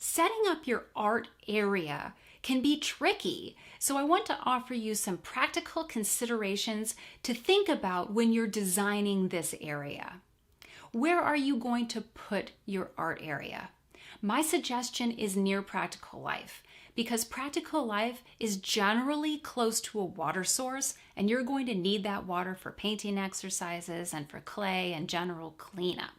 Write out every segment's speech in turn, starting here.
Setting up your art area can be tricky, so I want to offer you some practical considerations to think about when you're designing this area. Where are you going to put your art area? My suggestion is near practical life, because practical life is generally close to a water source, and you're going to need that water for painting exercises and for clay and general cleanup.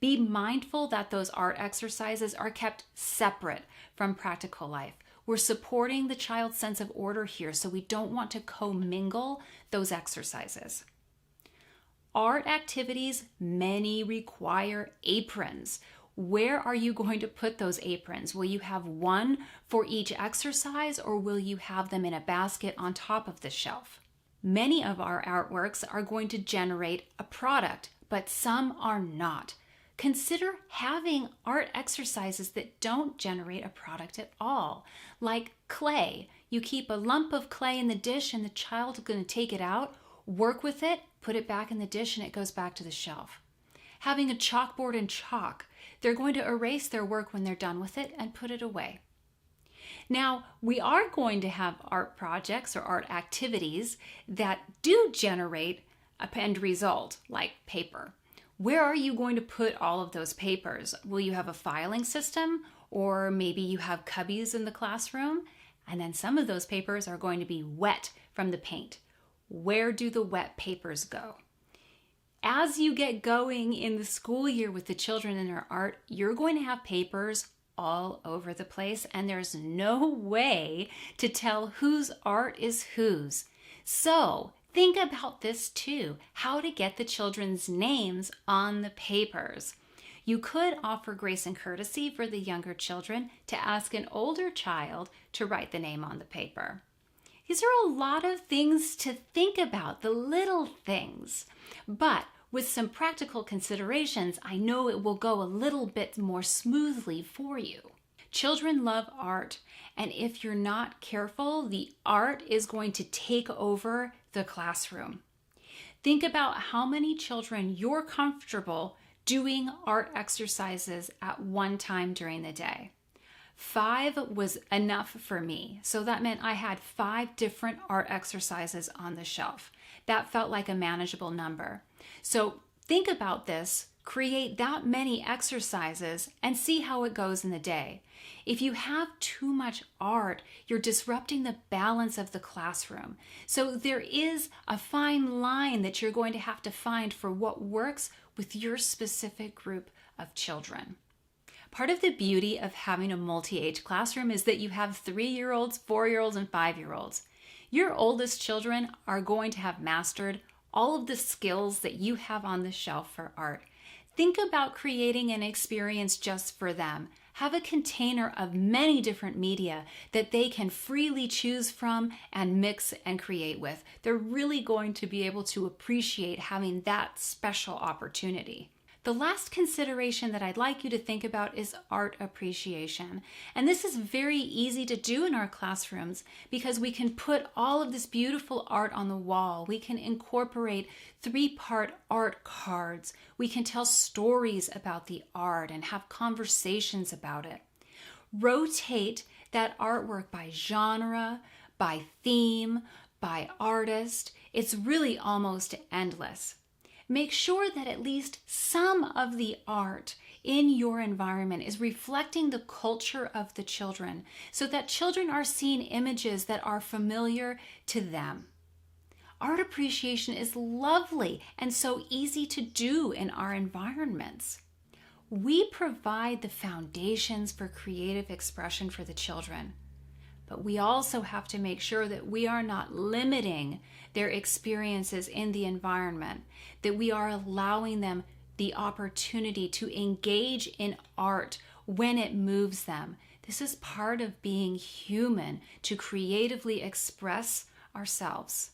Be mindful that those art exercises are kept separate from practical life. We're supporting the child's sense of order here, so we don't want to commingle those exercises. Art activities, many require aprons. Where are you going to put those aprons? Will you have one for each exercise, or will you have them in a basket on top of the shelf? Many of our artworks are going to generate a product, but some are not. Consider having art exercises that don't generate a product at all, like clay. You keep a lump of clay in the dish and the child is going to take it out, work with it, put it back in the dish, and it goes back to the shelf. Having a chalkboard and chalk, they're going to erase their work when they're done with it and put it away. Now, we are going to have art projects or art activities that do generate a end result, like paper. Where are you going to put all of those papers? Will you have a filing system, or maybe you have cubbies in the classroom? And then some of those papers are going to be wet from the paint. Where do the wet papers go? As you get going in the school year with the children in their art, you're going to have papers all over the place, and there's no way to tell whose art is whose. So think about this too, how to get the children's names on the papers. You could offer grace and courtesy for the younger children to ask an older child to write the name on the paper. These are a lot of things to think about, the little things. But with some practical considerations, I know it will go a little bit more smoothly for you. Children love art, and if you're not careful, the art is going to take over the classroom. Think about how many children you're comfortable doing art exercises at one time during the day. 5 was enough for me, so that meant I had 5 different art exercises on the shelf. That felt like a manageable number. So think about this, create that many exercises, and see how it goes in the day. If you have too much art, you're disrupting the balance of the classroom. So there is a fine line that you're going to have to find for what works with your specific group of children. Part of the beauty of having a multi-age classroom is that you have 3-year-olds, 4-year-olds, and 5-year-olds. Your oldest children are going to have mastered all of the skills that you have on the shelf for art. Think about creating an experience just for them. Have a container of many different media that they can freely choose from and mix and create with. They're really going to be able to appreciate having that special opportunity. The last consideration that I'd like you to think about is art appreciation. And this is very easy to do in our classrooms because we can put all of this beautiful art on the wall. We can incorporate 3-part art cards. We can tell stories about the art and have conversations about it. Rotate that artwork by genre, by theme, by artist. It's really almost endless. Make sure that at least some of the art in your environment is reflecting the culture of the children so that children are seeing images that are familiar to them. Art appreciation is lovely and so easy to do in our environments. We provide the foundations for creative expression for the children. But we also have to make sure that we are not limiting their experiences in the environment, that we are allowing them the opportunity to engage in art when it moves them. This is part of being human, to creatively express ourselves.